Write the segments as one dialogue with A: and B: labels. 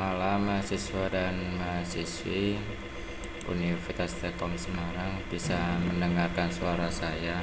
A: malam mahasiswa dan mahasiswi Universitas Telkom Semarang. Bisa mendengarkan suara saya?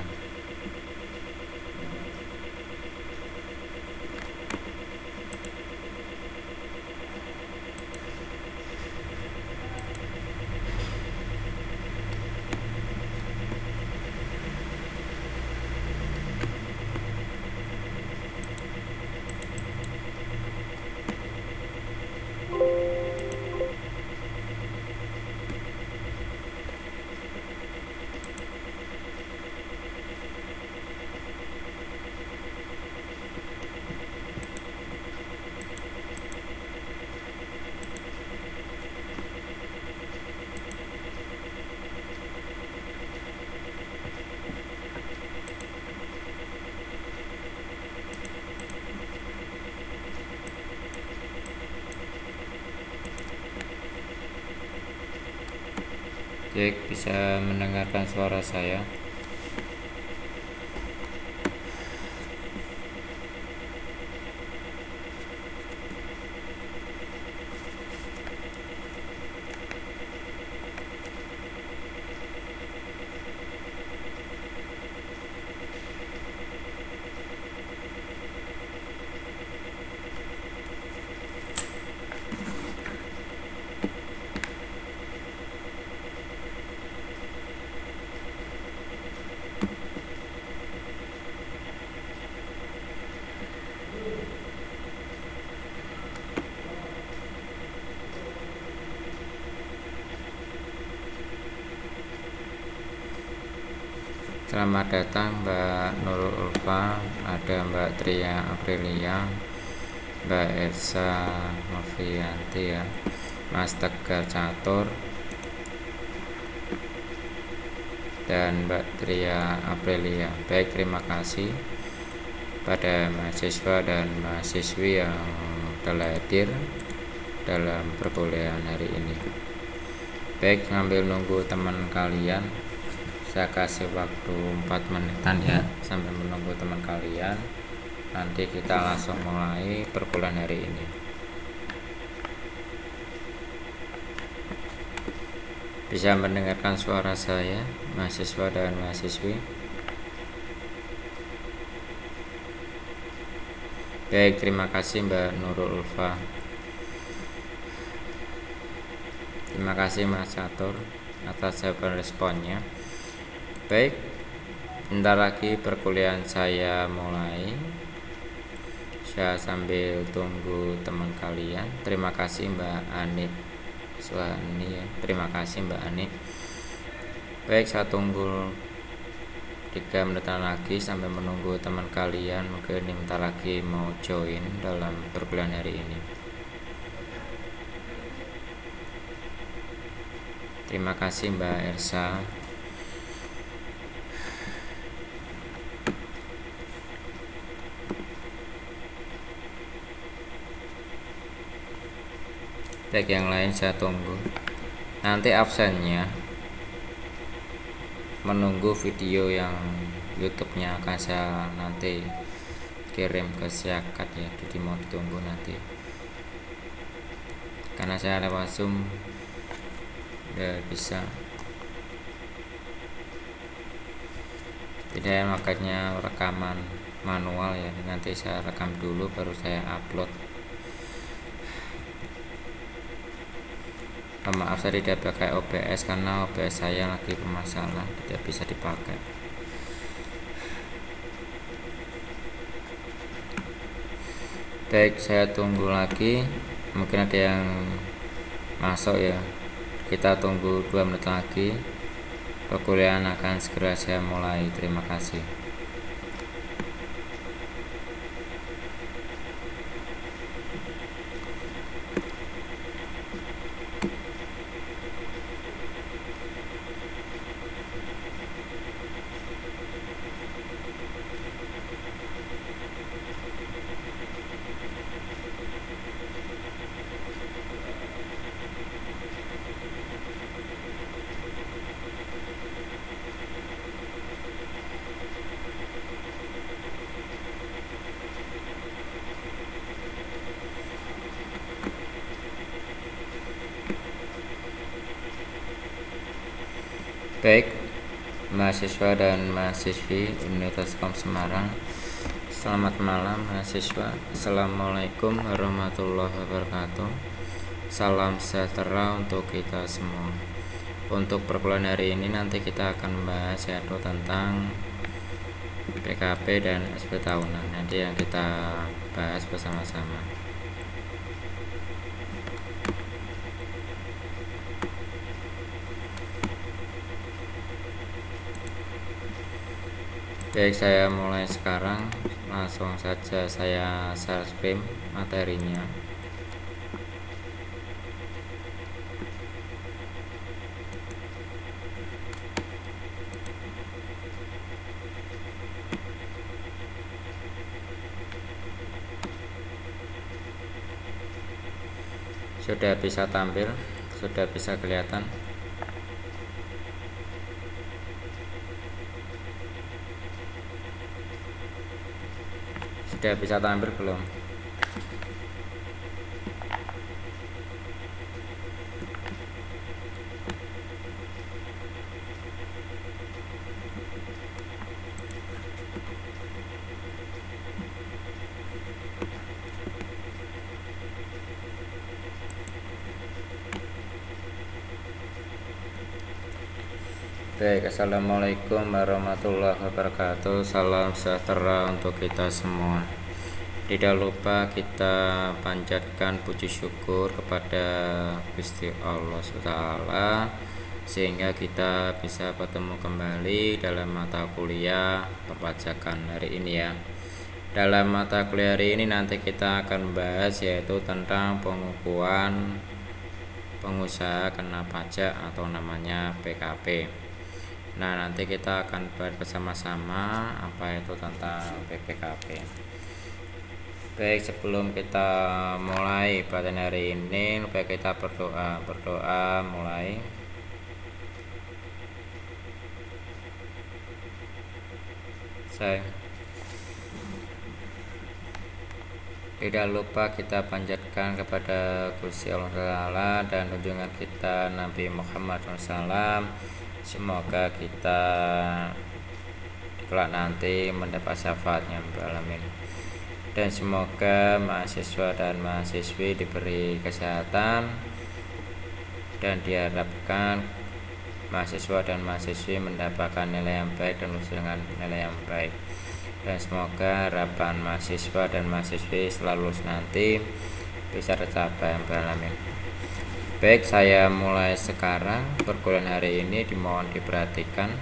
A: Cek, bisa mendengarkan suara saya? Selamat datang Mbak Nurul Ulfa, ada Mbak Tria Aprilia, Mbak Elsa Novianti ya, Mas Tegar Catur, dan Mbak Tria Aprilia. Baik, terima kasih pada mahasiswa dan mahasiswi yang telah hadir dalam perkuliahan hari ini. Baik, sambil nunggu teman kalian, saya kasih waktu 4 menitan ya, sambil menunggu teman kalian. Nanti kita langsung mulai perkuliahan hari ini. Bisa mendengarkan suara saya, mahasiswa dan mahasiswi? Baik, terima kasih Mbak Nurul Ulfa. Terima kasih Mas Catur atas jawaban responnya. Baik, bentar lagi perkuliahan saya mulai. Saya sambil tunggu teman kalian. Terima kasih Mbak Ani Suhani ya. Terima kasih Mbak Ani. Baik, saya tunggu 3 menitan lagi sampai menunggu teman kalian. Mungkin bentar lagi mau join dalam perkuliahan hari ini. Terima kasih Mbak Elsa. Baik, yang lain saya tunggu. Nanti absennya menunggu video yang YouTube-nya akan saya nanti kirim ke Siakat ya. Jadi mau ditunggu nanti. Karena saya lewat Zoom udah bisa. Tidak, makanya rekaman manual ya. Nanti saya rekam dulu baru saya upload. Maaf, saya tidak pakai OBS karena OBS saya lagi bermasalah, tidak bisa dipakai. Baik, saya tunggu lagi. Mungkin ada yang masuk ya. Kita tunggu 2 menit lagi. Perkuliahan akan segera saya mulai. Terima kasih. Baik, mahasiswa dan mahasiswi Universitas Semarang, selamat malam mahasiswa. Assalamualaikum warahmatullahi wabarakatuh. Salam sejahtera untuk kita semua. Untuk perkuliahan hari ini nanti kita akan membahas yaitu tentang PKP dan SP tahunan. Nanti yang kita bahas bersama-sama. Baik, saya mulai sekarang. Langsung saja saya share screen materinya. Sudah bisa tampil, sudah bisa kelihatan. Sudah bisa tampil belum? Baik, assalamualaikum warahmatullahi wabarakatuh. Salam sejahtera untuk kita semua. Tidak lupa kita panjatkan puji syukur kepada Gusti Allah SWT sehingga kita bisa bertemu kembali dalam mata kuliah perpajakan hari ini ya. Dalam mata kuliah hari ini nanti kita akan bahas yaitu tentang pengukuhan pengusaha kena pajak atau namanya PKP. Nah, nanti kita akan bahas bersama-sama apa itu tentang PKP. Baik, sebelum kita mulai pelajaran hari ini, lupa kita berdoa mulai. Tidak lupa kita panjatkan kepada Gusti Allah Ta'ala dan junjungan kita Nabi Muhammad SAW. Semoga kita kelak nanti mendapat syafaatnya alamin. Dan semoga mahasiswa dan mahasiswi diberi kesehatan dan diharapkan mahasiswa dan mahasiswi mendapatkan nilai yang baik dan lulus dengan nilai yang baik. Dan semoga harapan mahasiswa dan mahasiswi selalu nanti bisa tercapai alamin. Baik, saya mulai sekarang. Perkuliahan hari ini dimohon diperhatikan.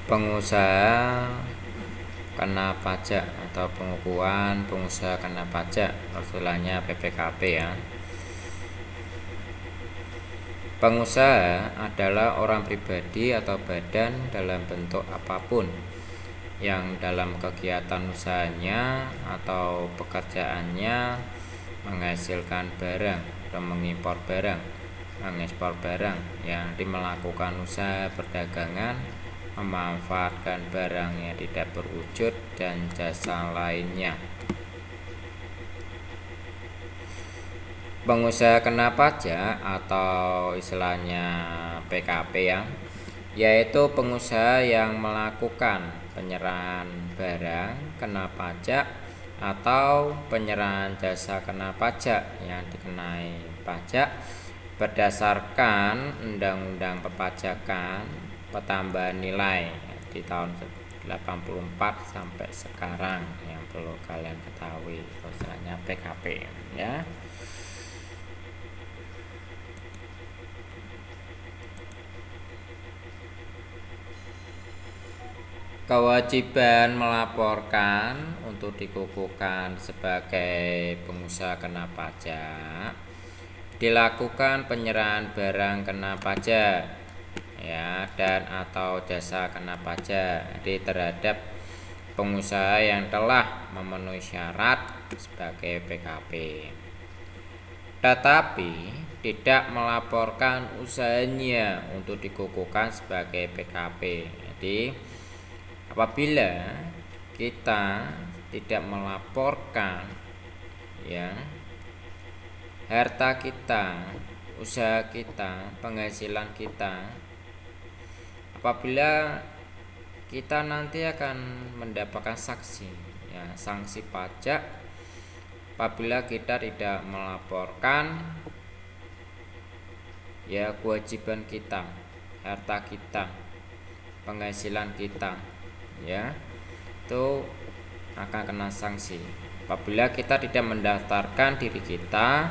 A: Pengusaha kena pajak atau pengukuhan pengusaha kena pajak, istilahnya PPKP ya. Pengusaha adalah orang pribadi atau badan dalam bentuk apapun yang dalam kegiatan usahanya atau pekerjaannya menghasilkan barang atau mengimpor barang, mengekspor barang, yang melakukan usaha perdagangan, memanfaatkan barang yang tidak berwujud dan jasa lainnya. Pengusaha kena pajak atau istilahnya PKP ya, yaitu pengusaha yang melakukan penyerahan barang kena pajak atau penyerahan jasa kena pajak yang dikenai pajak berdasarkan Undang-Undang Perpajakan Pertambahan Nilai di tahun 84 sampai sekarang, yang perlu kalian ketahui bahwasanya PKP ya. Kewajiban melaporkan untuk dikukuhkan sebagai pengusaha kena pajak dilakukan penyerahan barang kena pajak ya dan atau jasa kena pajak terhadap pengusaha yang telah memenuhi syarat sebagai PKP, tetapi tidak melaporkan usahanya untuk dikukuhkan sebagai PKP. Jadi apabila kita tidak melaporkan ya harta kita, usaha kita, penghasilan kita, apabila kita nanti akan mendapatkan sanksi ya, sanksi pajak apabila kita tidak melaporkan ya kewajiban kita, harta kita, penghasilan kita ya, itu akan kena sanksi apabila kita tidak mendaftarkan diri kita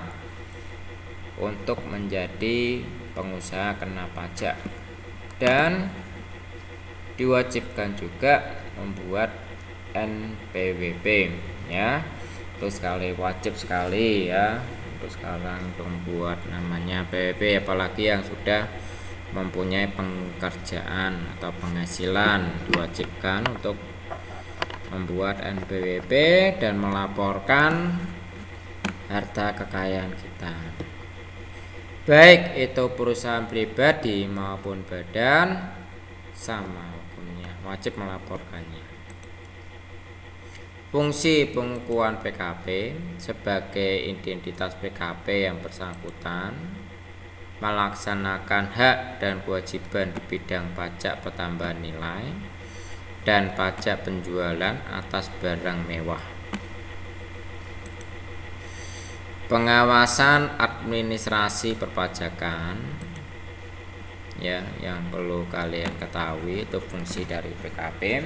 A: untuk menjadi pengusaha kena pajak, dan diwajibkan juga membuat NPWP ya. Terus sekali wajib sekali ya untuk sekarang untuk membuat namanya PWP, apalagi yang sudah mempunyai pekerjaan atau penghasilan, diwajibkan untuk membuat NPWP dan melaporkan harta kekayaan kita, baik itu perusahaan pribadi maupun badan, sama hukumnya, wajib melaporkannya. Fungsi pengukuhan PKP sebagai identitas PKP yang bersangkutan melaksanakan hak dan kewajiban di bidang pajak pertambahan nilai dan pajak penjualan atas barang mewah. Pengawasan administrasi perpajakan ya, yang perlu kalian ketahui itu fungsi dari PKP.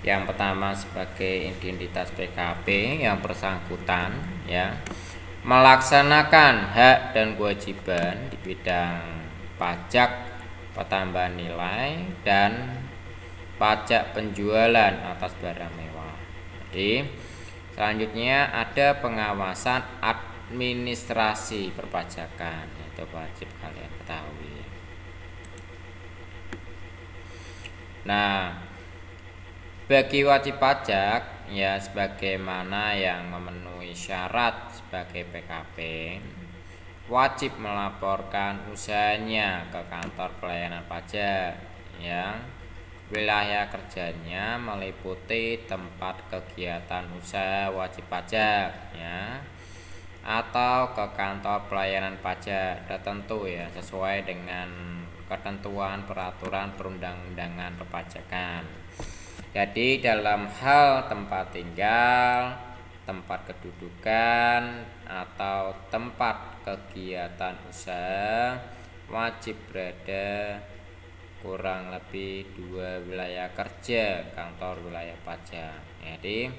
A: Yang pertama sebagai identitas PKP yang bersangkutan ya, melaksanakan hak dan kewajiban di bidang pajak pertambahan nilai dan pajak penjualan atas barang mewah. Jadi selanjutnya ada pengawasan administrasi perpajakan, itu wajib kalian ketahui. Nah, bagi wajib pajak ya, sebagaimana yang memenuhi syarat sebagai PKP, wajib melaporkan usahanya ke kantor pelayanan pajak yang wilayah kerjanya meliputi tempat kegiatan usaha wajib pajak ya, atau ke kantor pelayanan pajak tertentu ya, sesuai dengan ketentuan peraturan perundang-undangan perpajakan. Jadi dalam hal tempat tinggal, tempat kedudukan, atau tempat kegiatan usaha wajib berada kurang lebih 2 wilayah kerja kantor wilayah pajak. Jadi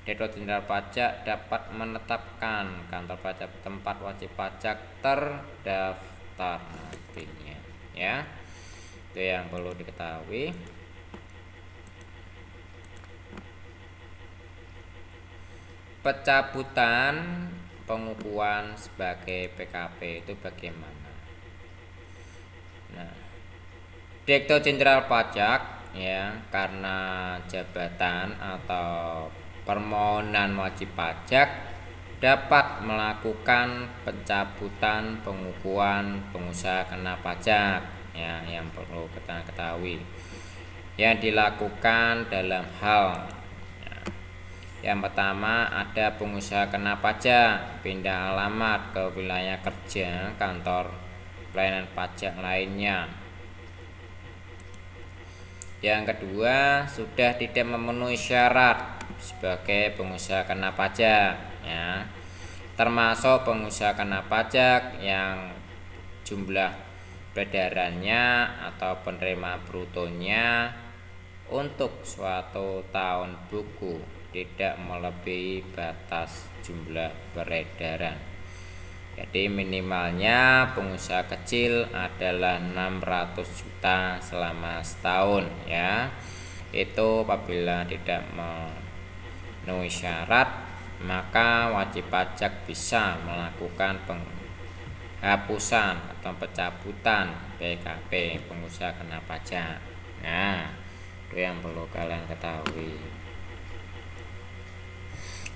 A: Direktorat Jenderal Pajak dapat menetapkan kantor pajak tempat wajib pajak terdaftar nantinya ya. Itu yang perlu diketahui. Pencabutan pengukuhan sebagai PKP itu bagaimana? Nah, Direktur Jenderal Pajak ya, karena jabatan atau permohonan wajib pajak dapat melakukan pencabutan pengukuhan pengusaha kena pajak ya, yang perlu kita ketahui. Yang dilakukan dalam hal ya, yang pertama ada pengusaha kena pajak pindah alamat ke wilayah kerja kantor pelayanan pajak lainnya. Yang kedua, sudah tidak memenuhi syarat sebagai pengusaha kena pajak ya, termasuk pengusaha kena pajak yang jumlah peredarannya atau penerima brutonya untuk suatu tahun buku tidak melebihi batas jumlah peredaran. Jadi minimalnya pengusaha kecil adalah 600 juta selama setahun ya. Itu apabila tidak memenuhi syarat, maka wajib pajak bisa melakukan penghapusan atau pencabutan PKP pengusaha kena pajak. Nah, itu yang perlu kalian ketahui.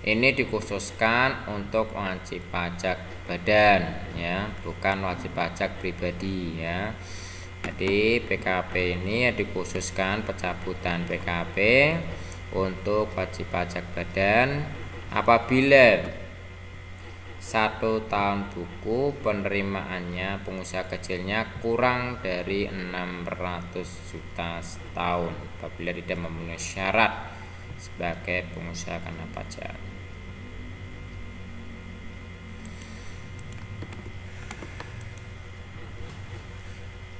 A: Ini dikhususkan untuk wajib pajak badan ya, bukan wajib pajak pribadi ya. Jadi PKP ini dikhususkan pencabutan PKP untuk wajib pajak badan apabila 1 tahun buku penerimaannya pengusaha kecilnya kurang dari 600 juta setahun apabila tidak memenuhi syarat sebagai pengusaha kena pajak.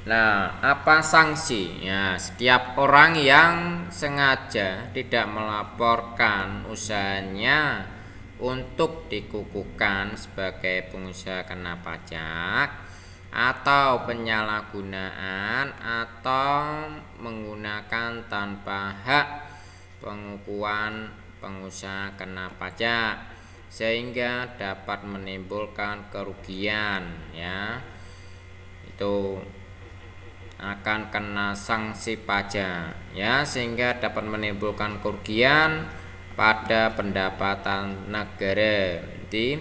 A: Nah, apa sanksi? Ya, setiap orang yang sengaja tidak melaporkan usahanya untuk dikukuhkan sebagai pengusaha kena pajak atau penyalahgunaan atau menggunakan tanpa hak pengukuhan pengusaha kena pajak sehingga dapat menimbulkan kerugian, ya, itu akan kena sanksi pajak, ya, sehingga dapat menimbulkan kerugian pada pendapatan negara. Jadi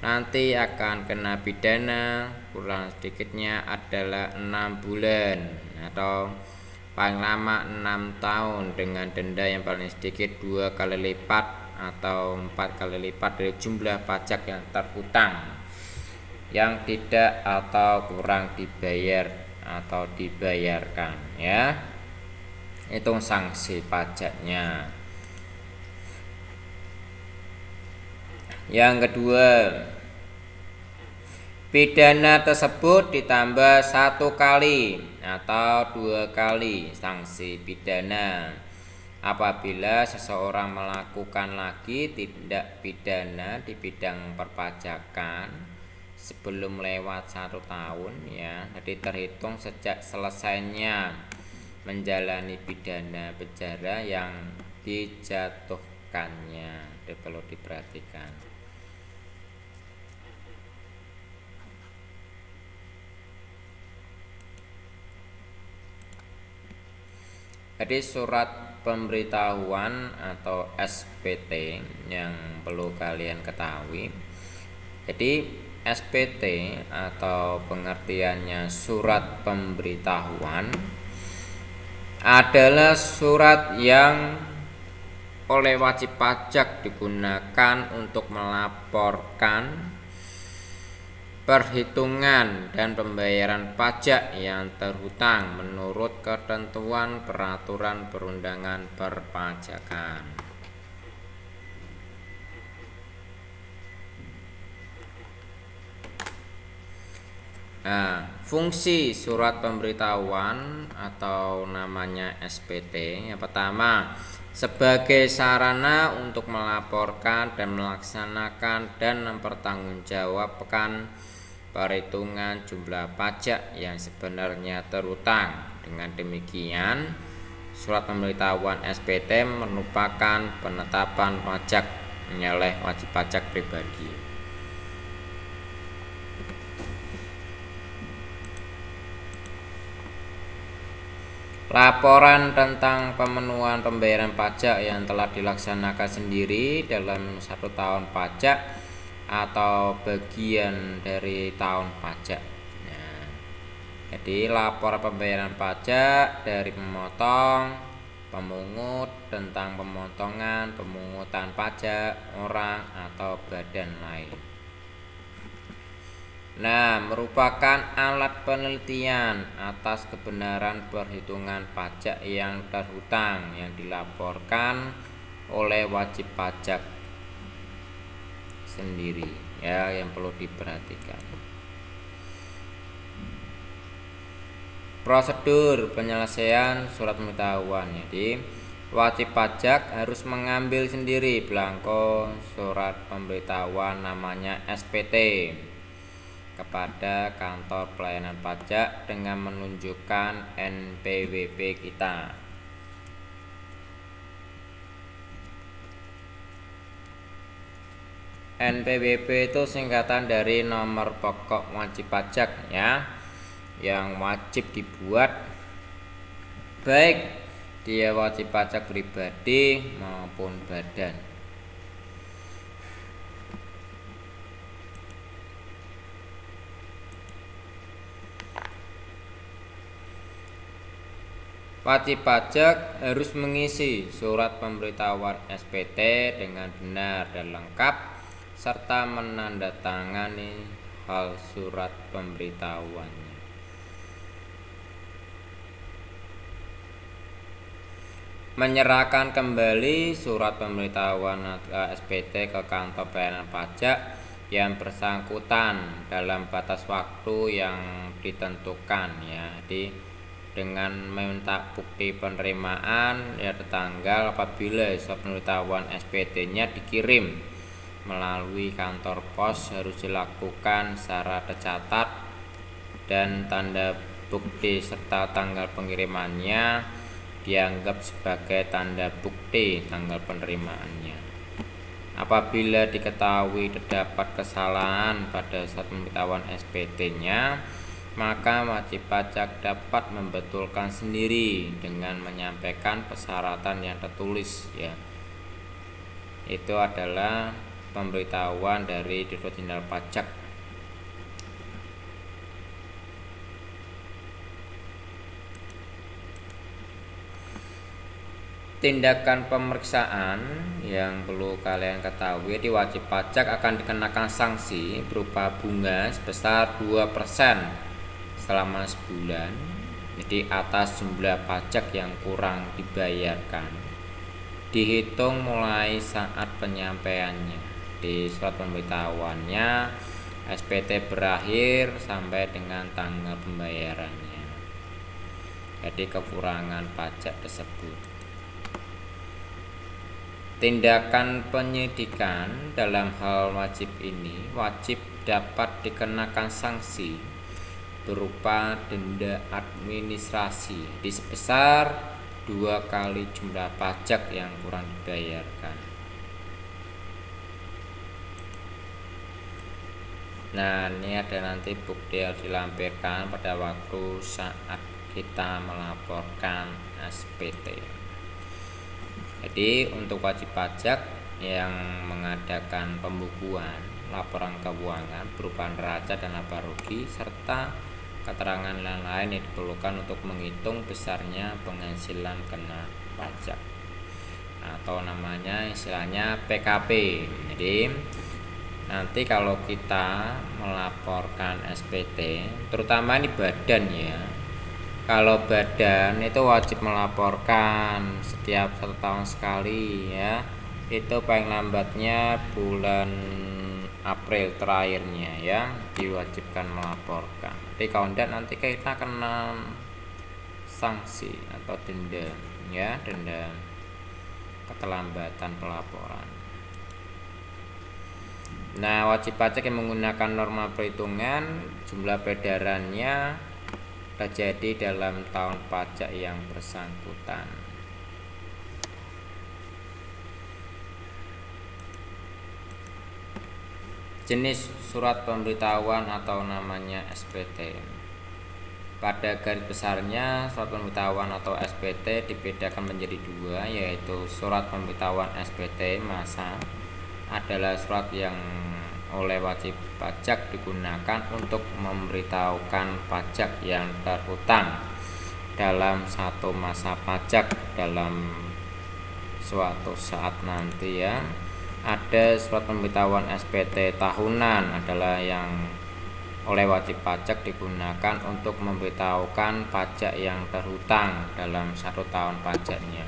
A: nanti akan kena pidana kurang sedikitnya adalah 6 bulan atau paling lama 6 tahun dengan denda yang paling sedikit 2 kali lipat atau 4 kali lipat dari jumlah pajak yang terhutang yang tidak atau kurang dibayar atau dibayarkan, ya. Itu sanksi pajaknya. Yang kedua, pidana tersebut ditambah 1 kali atau 2 kali sanksi pidana apabila seseorang melakukan lagi tindak pidana di bidang perpajakan sebelum lewat 1 tahun, ya. Jadi terhitung sejak selesainya menjalani pidana penjara yang dijatuhkannya. Itu perlu diperhatikan. Jadi surat pemberitahuan atau SPT yang perlu kalian ketahui. Jadi SPT atau pengertiannya surat pemberitahuan adalah surat yang oleh wajib pajak digunakan untuk melaporkan perhitungan dan pembayaran pajak yang terhutang menurut ketentuan peraturan perundangan perpajakan. Nah, fungsi surat pemberitahuan atau namanya SPT yang pertama sebagai sarana untuk melaporkan dan melaksanakan dan mempertanggungjawabkan perhitungan jumlah pajak yang sebenarnya terhutang. Dengan demikian, surat pemberitahuan SPT merupakan penetapan pajak oleh wajib pajak pribadi. Laporan tentang pemenuhan pembayaran pajak yang telah dilaksanakan sendiri dalam 1 tahun pajak atau bagian dari tahun pajak. Nah, jadi laporan pembayaran pajak dari pemotong, pemungut tentang pemotongan, pemungutan pajak orang atau badan lain. Nah, merupakan alat penelitian atas kebenaran perhitungan pajak yang terhutang yang dilaporkan oleh wajib pajak sendiri, ya, yang perlu diperhatikan. Prosedur penyelesaian surat pemberitahuan. Jadi, wajib pajak harus mengambil sendiri belangko surat pemberitahuan namanya SPT kepada kantor pelayanan pajak dengan menunjukkan NPWP kita. NPWP itu singkatan dari nomor pokok wajib pajak, ya, yang wajib dibuat baik dia wajib pajak pribadi maupun badan. Wajib pajak harus mengisi surat pemberitahuan SPT dengan benar dan lengkap serta menandatangani hal surat pemberitahuannya. Menyerahkan kembali surat pemberitahuan SPT ke kantor pelayanan pajak yang bersangkutan dalam batas waktu yang ditentukan ya. Jadi dengan meminta bukti penerimaan ya tanggal apabila surat pemberitahuan SPT-nya dikirim melalui kantor pos harus dilakukan secara tercatat dan tanda bukti serta tanggal pengirimannya dianggap sebagai tanda bukti tanggal penerimaannya. Apabila diketahui terdapat kesalahan pada surat pemberitahuan SPT-nya, maka wajib pajak dapat membetulkan sendiri dengan menyampaikan persyaratan yang tertulis ya. Itu adalah pemberitahuan dari Direktorat Jenderal Pajak. Tindakan pemeriksaan yang perlu kalian ketahui di wajib pajak akan dikenakan sanksi berupa bunga sebesar 2% selama sebulan. Jadi atas jumlah pajak yang kurang dibayarkan dihitung mulai saat penyampaiannya di surat pemberitahuannya SPT berakhir sampai dengan tanggal pembayarannya. Jadi kekurangan pajak tersebut. Tindakan penyidikan dalam hal wajib ini wajib dapat dikenakan sanksi berupa denda administrasi di sebesar 2 kali jumlah pajak yang kurang dibayarkan. Nah, ini ada nanti bukti yang dilampirkan pada waktu saat kita melaporkan SPT. Jadi untuk wajib pajak yang mengadakan pembukuan laporan keuangan berupa neraca dan laba rugi serta keterangan lain-lain yang diperlukan untuk menghitung besarnya penghasilan kena pajak atau namanya istilahnya PKP. Jadi nanti kalau kita melaporkan SPT terutama ini badan ya, kalau badan itu wajib melaporkan setiap 1 tahun sekali ya. Itu paling lambatnya bulan April terakhirnya ya diwajibkan melaporkan. Jadi kalau tidak nanti kita kena sanksi atau denda ya, denda keterlambatan pelaporan. Nah, wajib pajak yang menggunakan norma perhitungan jumlah peredarannya terjadi dalam tahun pajak yang bersangkutan. Jenis surat pemberitahuan atau namanya SPT. Pada garis besarnya surat pemberitahuan atau SPT dibedakan menjadi 2, yaitu surat pemberitahuan SPT masa adalah surat yang oleh wajib pajak digunakan untuk memberitahukan pajak yang terhutang dalam satu masa pajak dalam suatu saat nanti ya. Ada surat pemberitahuan SPT tahunan adalah yang oleh wajib pajak digunakan untuk memberitahukan pajak yang terhutang dalam 1 tahun pajaknya.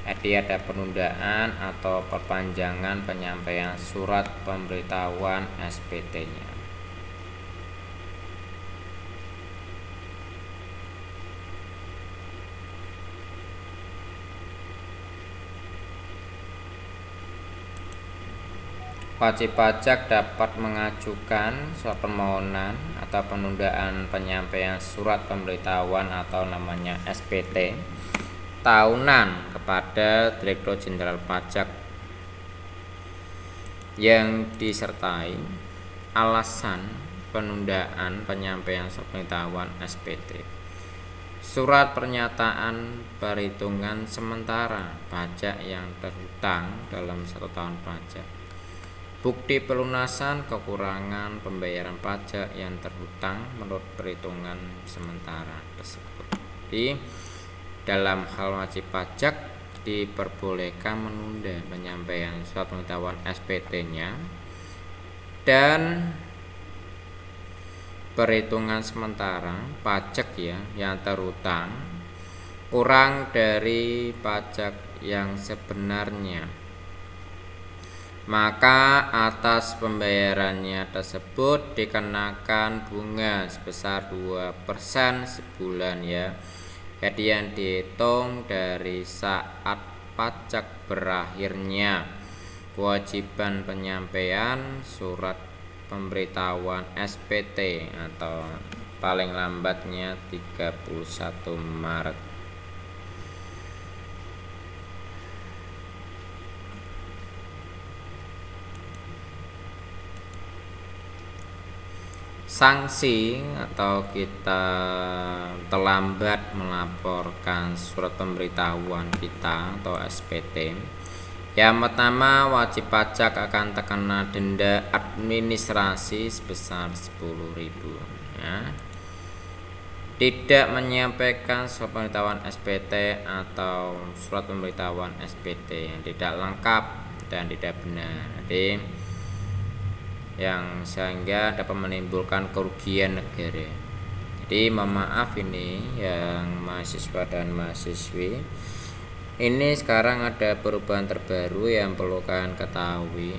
A: Jadi ada penundaan atau perpanjangan penyampaian surat pemberitahuan SPT-nya. Wajib pajak dapat mengajukan surat permohonan atau penundaan penyampaian surat pemberitahuan atau namanya SPT tahunan kepada Direktur Jenderal Pajak yang disertai alasan penundaan penyampaian surat pemberitahuan SPT, surat pernyataan perhitungan sementara pajak yang terhutang dalam 1 tahun pajak, bukti pelunasan kekurangan pembayaran pajak yang terhutang menurut perhitungan sementara tersebut. Jadi dalam hal wajib pajak diperbolehkan menunda penyampaian surat pemberitahuan SPT-nya dan perhitungan sementara pajak yang terutang kurang dari pajak yang sebenarnya, maka atas pembayarannya tersebut dikenakan bunga sebesar 2% sebulan jadi yang dihitung dari saat pajak berakhirnya kewajiban penyampaian surat pemberitahuan SPT atau paling lambatnya 31 Maret. Sanksi atau kita terlambat melaporkan surat pemberitahuan kita atau SPT, yang pertama wajib pajak akan terkena denda administrasi sebesar 10.000 Tidak menyampaikan surat pemberitahuan SPT atau surat pemberitahuan SPT yang tidak lengkap dan tidak benar, yang sehingga dapat menimbulkan kerugian negara. Jadi mohon maaf ini yang mahasiswa dan mahasiswi, ini sekarang ada perubahan terbaru yang perlu kalian ketahui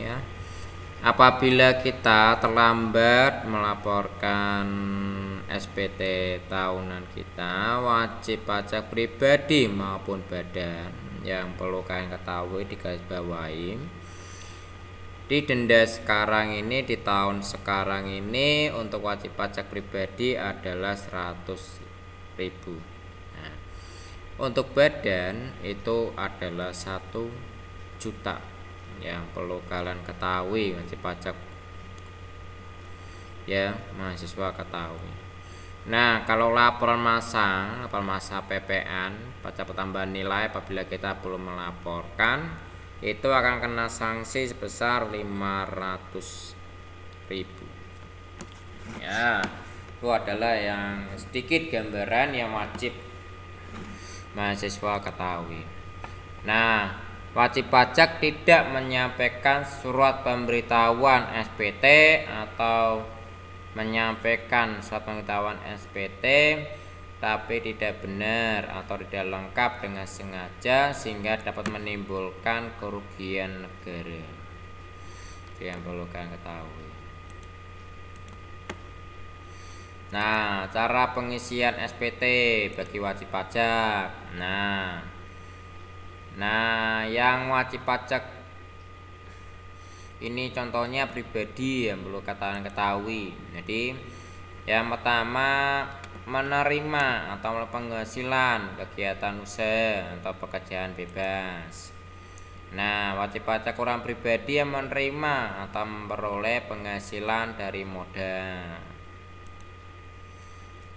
A: Apabila kita terlambat melaporkan SPT tahunan kita, wajib pajak pribadi maupun badan, yang perlu kalian ketahui di garis bawahi, di denda sekarang ini, di tahun sekarang ini untuk wajib pajak pribadi adalah 100.000. Untuk badan itu adalah 1 juta, yang perlu kalian ketahui wajib pajak mahasiswa ketahui. Nah, kalau laporan massa PPN pajak pertambahan nilai, apabila kita belum melaporkan, itu akan kena sanksi sebesar 500.000. Itu adalah yang sedikit gambaran yang wajib mahasiswa ketahui. Nah, wajib pajak tidak menyampaikan surat pemberitahuan SPT atau menyampaikan surat pemberitahuan SPT tapi tidak benar atau tidak lengkap dengan sengaja sehingga dapat menimbulkan kerugian negara. Itu yang perlu kalian ketahui. Nah, cara pengisian SPT bagi wajib pajak. Nah, yang wajib pajak ini contohnya pribadi yang perlu kalian ketahui. Jadi, yang pertama menerima atau penghasilan kegiatan usaha atau pekerjaan bebas. Nah, wajib pajak orang pribadi yang menerima atau memperoleh penghasilan dari modal.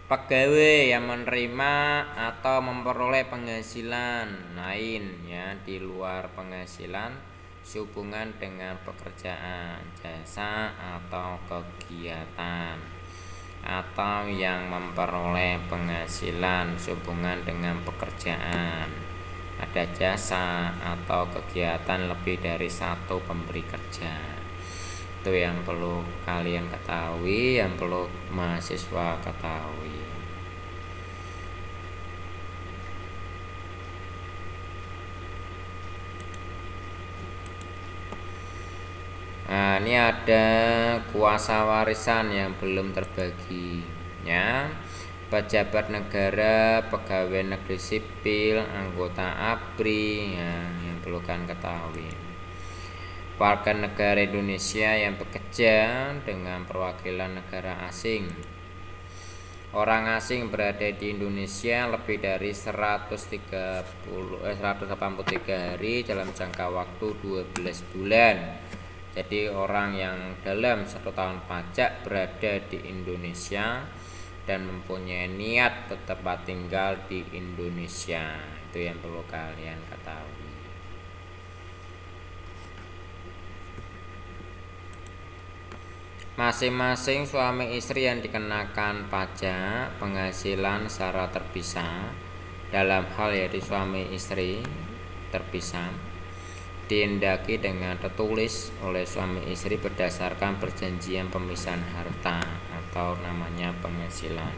A: Pegawai yang menerima atau memperoleh penghasilan lain di luar penghasilan sehubungan dengan pekerjaan, jasa atau kegiatan, atau yang memperoleh penghasilan sehubungan dengan pekerjaan, ada jasa atau kegiatan lebih dari satu pemberi kerja. Itu yang perlu kalian ketahui, yang perlu mahasiswa ketahui. Nah, ini ada kuasa warisan yang belum terbagi pejabat negara, pegawai negeri sipil, anggota ABRI yang perlu kalian ketahui. Warga negara Indonesia yang bekerja dengan perwakilan negara asing. Orang asing berada di Indonesia lebih dari 183 hari dalam jangka waktu 12 bulan. Jadi orang yang dalam 1 tahun pajak berada di Indonesia dan mempunyai niat tetap tinggal di Indonesia, itu yang perlu kalian ketahui. Masing-masing suami istri yang dikenakan pajak penghasilan secara terpisah dalam hal yaitu suami istri terpisah dihendaki dengan tertulis oleh suami istri berdasarkan perjanjian pemisahan harta atau namanya pengasilan.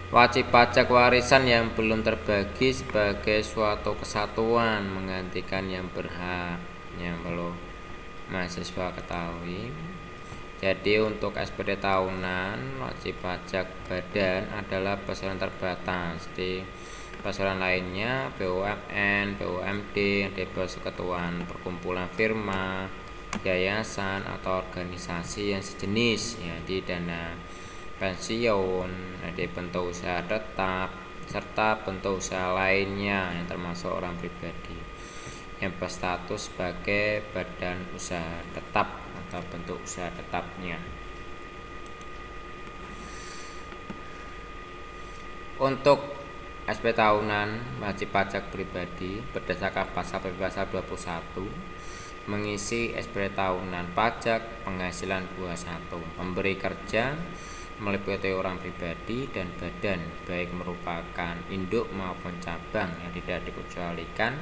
A: Wajib pajak warisan yang belum terbagi sebagai suatu kesatuan menggantikan yang berhak yang perlu mahasiswa ketahui. Jadi untuk SPT tahunan wajib pajak badan adalah besaran terbatas. Di besaran lainnya BUMN, BUMD, deposito ketuaan perkumpulan firma, yayasan atau organisasi yang sejenis ya, di dana pensiun, di bentuk usaha tetap, serta bentuk usaha lainnya yang termasuk orang pribadi yang berstatus sebagai badan usaha tetap atau bentuk usaha tetapnya. Untuk SP tahunan wajib pajak pribadi berdasarkan pasal PPwasa 21 mengisi SPT tahunan pajak penghasilan 21, memberi kerja meliputi orang pribadi dan badan baik merupakan induk maupun cabang yang tidak dikecualikan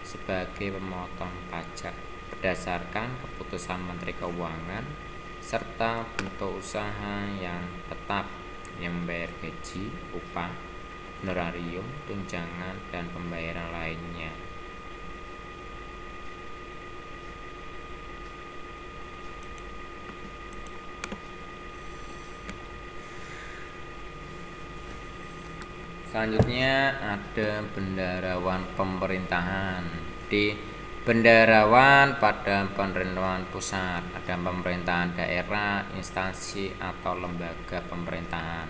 A: sebagai pemotong pajak berdasarkan keputusan Menteri Keuangan serta bentuk usaha yang tetap yang membayar gaji, upah, honorarium, tunjangan dan pembayaran lainnya. Selanjutnya ada bendaharawan pemerintahan. Di bendaharawan pada pemerintahan pusat, ada pemerintahan daerah, instansi atau lembaga pemerintahan,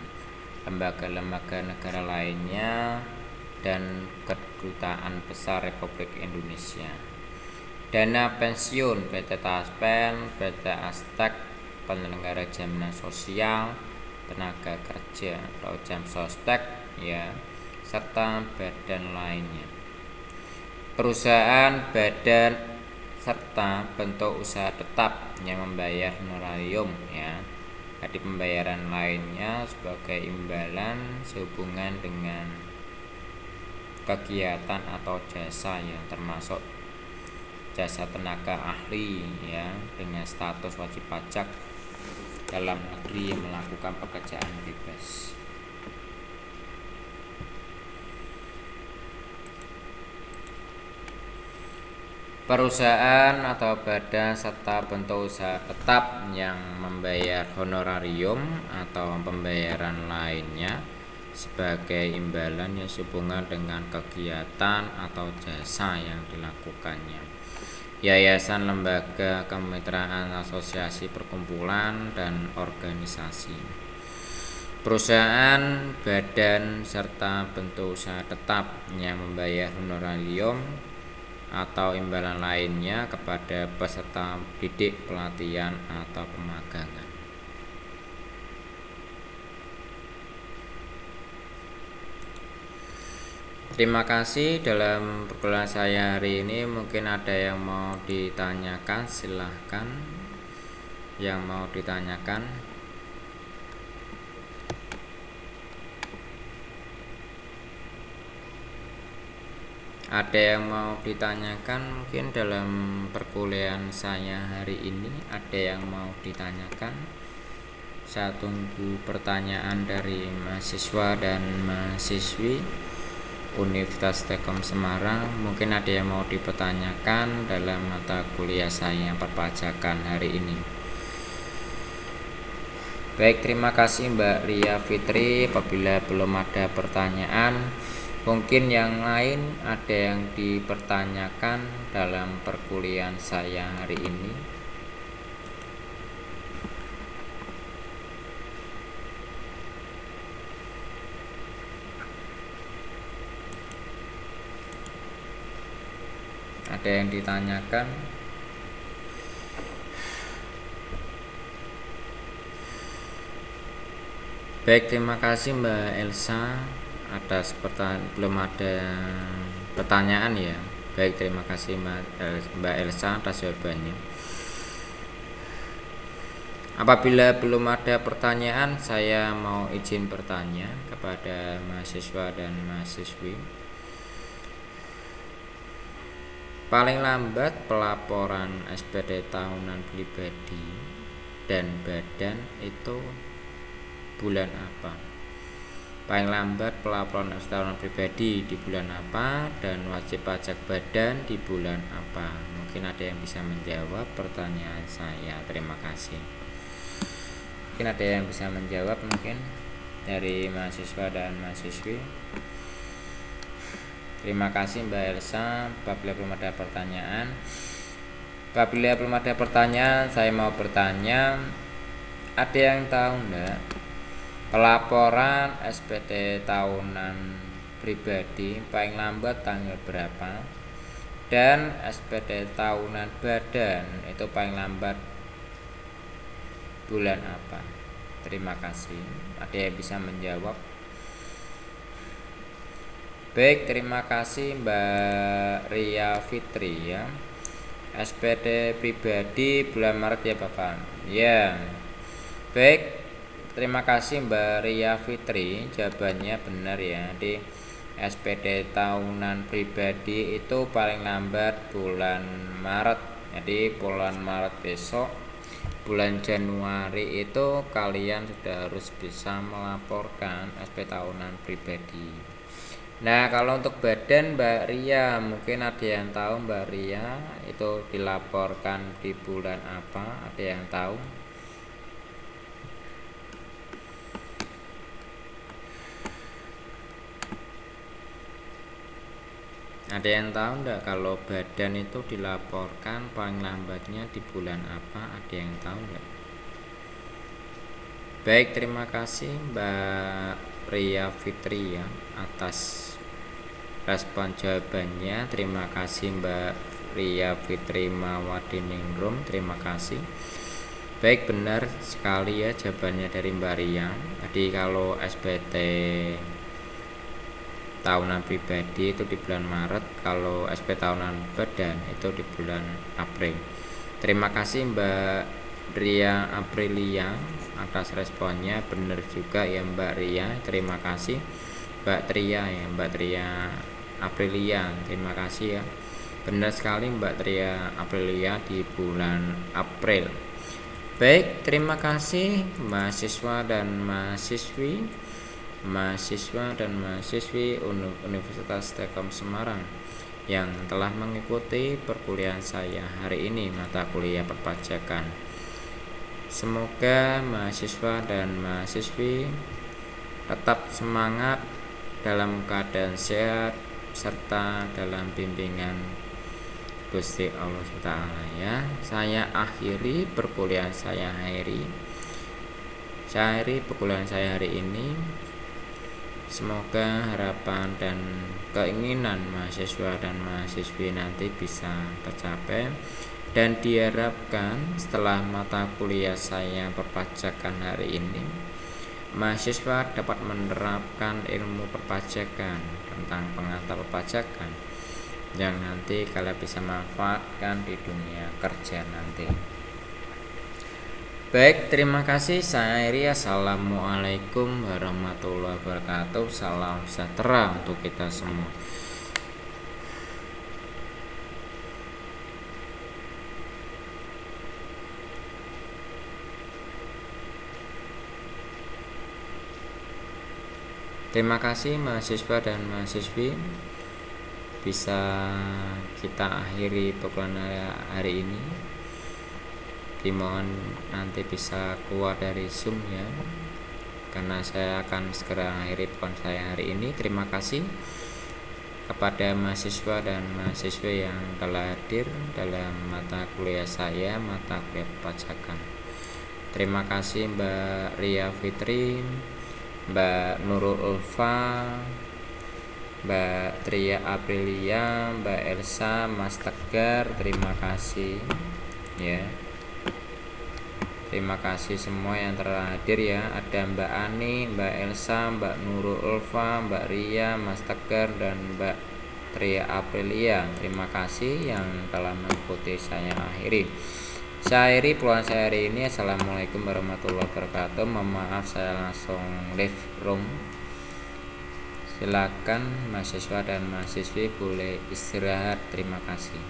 A: lembaga-lembaga negara lainnya, dan kedutaan besar Republik Indonesia. Dana pensiun PT Taspen, PT Astek, penyelenggara jaminan sosial, tenaga kerja atau Jamsostek ya, serta badan lainnya. Perusahaan, badan serta bentuk usaha tetap yang membayar honorarium ya. Jadi pembayaran lainnya sebagai imbalan sehubungan dengan kegiatan atau jasa yang termasuk jasa tenaga ahli ya dengan status wajib pajak dalam negeri yang melakukan pekerjaan bebas. Perusahaan atau badan serta bentuk usaha tetap yang membayar honorarium atau pembayaran lainnya sebagai imbalan yang sehubungan dengan kegiatan atau jasa yang dilakukannya. Yayasan, lembaga, kemitraan, asosiasi, perkumpulan, dan organisasi. Perusahaan, badan, serta bentuk usaha tetap yang membayar honorarium atau imbalan lainnya kepada peserta didik, pelatihan, atau pemagangan. Terima kasih. Dalam perkuliahan saya hari ini mungkin ada yang mau ditanyakan, silahkan yang mau ditanyakan. Ada yang mau ditanyakan mungkin dalam perkuliahan saya hari ini, ada yang mau ditanyakan? Saya tunggu pertanyaan dari mahasiswa dan mahasiswi Universitas Telkom Semarang. Mungkin ada yang mau dipertanyakan dalam mata kuliah saya perpajakan hari ini. Baik, terima kasih Mbak Ria Fitri. Apabila belum ada pertanyaan, mungkin yang lain ada yang dipertanyakan dalam perkuliahan saya hari ini. Ada yang ditanyakan? Baik, terima kasih Mbak Elsa atas belum ada pertanyaan ya. Baik, terima kasih Mbak Elsa atas jawabannya. Apabila belum ada pertanyaan, saya mau izin bertanya kepada mahasiswa dan mahasiswi. Paling lambat pelaporan SPT tahunan pribadi dan badan itu bulan apa? Paling lambat pelaporan tahunan pribadi di bulan apa dan wajib pajak badan di bulan apa? Mungkin ada yang bisa menjawab pertanyaan saya. Terima kasih. Mungkin ada yang bisa menjawab mungkin dari mahasiswa dan mahasiswi. Terima kasih Mbak Elsa. Apabila belum ada pertanyaan, saya mau bertanya, ada yang tahu enggak pelaporan SPT tahunan pribadi paling lambat tanggal berapa dan SPT tahunan badan itu paling lambat bulan apa? Terima kasih. Ada yang bisa menjawab? Baik, terima kasih Mbak Ria Fitri ya. SPT pribadi bulan Maret ya Bapak. Ya. Baik. Terima kasih Mbak Ria Fitri, jawabannya benar ya. Di SPT tahunan pribadi itu paling lambat bulan Maret. Jadi bulan Maret besok, bulan Januari itu kalian sudah harus bisa melaporkan SPT tahunan pribadi. Nah, kalau untuk badan Mbak Ria, mungkin ada yang tahu Mbak Ria itu dilaporkan di bulan apa? Ada yang tahu? Ada yang tahu enggak kalau badan itu dilaporkan paling lambatnya di bulan apa? Ada yang tahu enggak? Baik, terima kasih Mbak Ria Fitri ya atas respon jawabannya. Terima kasih Mbak Ria Fitri Mawadiningrum. Terima kasih. Baik, benar sekali ya jawabannya dari Mbak Ria. Jadi kalau SPT tahunan pribadi itu di bulan Maret, kalau SP tahunan badan itu di bulan April. Terima kasih Mbak Ria Aprilia atas responnya. Benar juga ya Mbak Ria. Terima kasih Mbak Tria ya, Mbak Tria Aprilia. Terima kasih ya. Benar sekali Mbak Tria Aprilia di bulan April. Baik, terima kasih mahasiswa dan mahasiswi Universitas Telkom Semarang yang telah mengikuti perkuliahan saya hari ini, mata kuliah perpajakan. Semoga mahasiswa dan mahasiswi tetap semangat dalam keadaan sehat serta dalam bimbingan Gusti Allah Ta'ala ya. Saya akhiri perkuliahan saya hari ini. Semoga harapan dan keinginan mahasiswa dan mahasiswi nanti bisa tercapai, dan diharapkan setelah mata kuliah saya perpajakan hari ini, mahasiswa dapat menerapkan ilmu perpajakan tentang pengantar perpajakan yang nanti kalian bisa manfaatkan di dunia kerja nanti. Baik, terima kasih. Saya Iri. Assalamualaikum warahmatullahi wabarakatuh. Salam sejahtera untuk kita semua. Terima kasih mahasiswa dan mahasiswi. Bisa kita akhiri perkuliahan hari ini. Dimohon nanti bisa keluar dari Zoom ya, karena saya akan segera akhiri perkuliahan saya hari ini. Terima kasih kepada mahasiswa dan mahasiswi yang telah hadir dalam mata kuliah saya, mata kuliah perpajakan. Terima kasih Mbak Ria Fitri, Mbak Nurul Ulfa, Mbak Tria Aprilia, Mbak Elsa, Mas Tegar. Terima kasih ya. Terima kasih semua yang telah hadir ya. Ada Mbak Ani, Mbak Elsa, Mbak Nurul Ulfa, Mbak Ria, Mas Tegar, dan Mbak Putri Aprilia. Terima kasih yang telah mengikuti saya akhiri. Saya akhiri peluang saya hari ini. Assalamualaikum warahmatullahi wabarakatuh. Mohon maaf saya langsung leave room. Silakan mahasiswa dan mahasiswi boleh istirahat. Terima kasih.